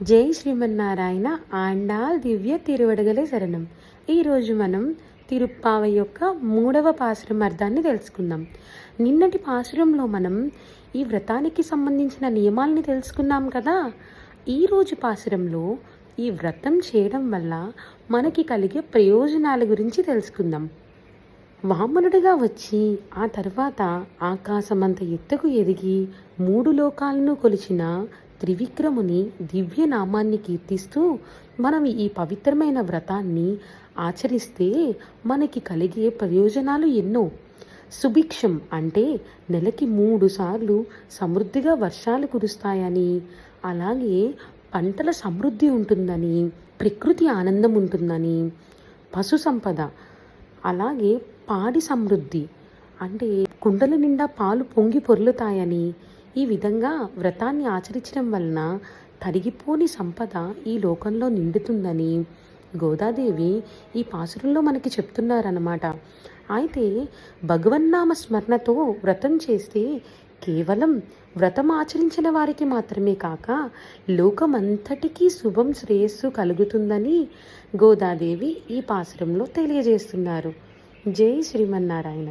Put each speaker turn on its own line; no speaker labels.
జై శ్రీమన్నారాయణ ఆండాల్ దివ్య తిరువడగలే శరణం. ఈరోజు మనం తిరుప్పావ యొక్క 3వ పాసురం అర్థాన్ని తెలుసుకుందాం. నిన్నటి పాసురంలో మనం ఈ వ్రతానికి సంబంధించిన నియమాల్ని తెలుసుకున్నాం కదా. ఈరోజు పాసురంలో ఈ వ్రతం చేయడం వల్ల మనకి కలిగే ప్రయోజనాల గురించి తెలుసుకుందాం. వామనుడిగా వచ్చి ఆ తర్వాత ఆకాశమంత ఎత్తుకు ఎదిగి 3 లోకాలను కొలిచిన త్రివిక్రముని దివ్య నామాన్ని కీర్తిస్తూ మనం ఈ పవిత్రమైన వ్రతాన్ని ఆచరిస్తే మనకి కలిగే ప్రయోజనాలు ఎన్నో. సుభిక్షం అంటే నెలకి 3 సార్లు సమృద్ధిగా వర్షాలు కురుస్తాయని, అలాగే పంటల సమృద్ధి ఉంటుందని, ప్రకృతి ఆనందం ఉంటుందని, పశు సంపద, అలాగే పాడి సమృద్ధి అంటే కుండల నిండా పాలు పొంగి పొర్లుతాయని, ఈ విధంగా వ్రతాన్ని ఆచరించడం వలన తరిగిపోని సంపద ఈ లోకంలో నిండుతుందని గోదాదేవి ఈ పాసురంలో మనకి చెప్తున్నారన్నమాట. అయితే భగవన్నామ స్మరణతో వ్రతం చేస్తే కేవలం వ్రతం ఆచరించిన వారికి మాత్రమే కాక లోకమంతటికీ శుభం శ్రేయస్సు కలుగుతుందని గోదాదేవి ఈ పాసురంలో తెలియజేస్తున్నారు. జై శ్రీమన్నారాయణ.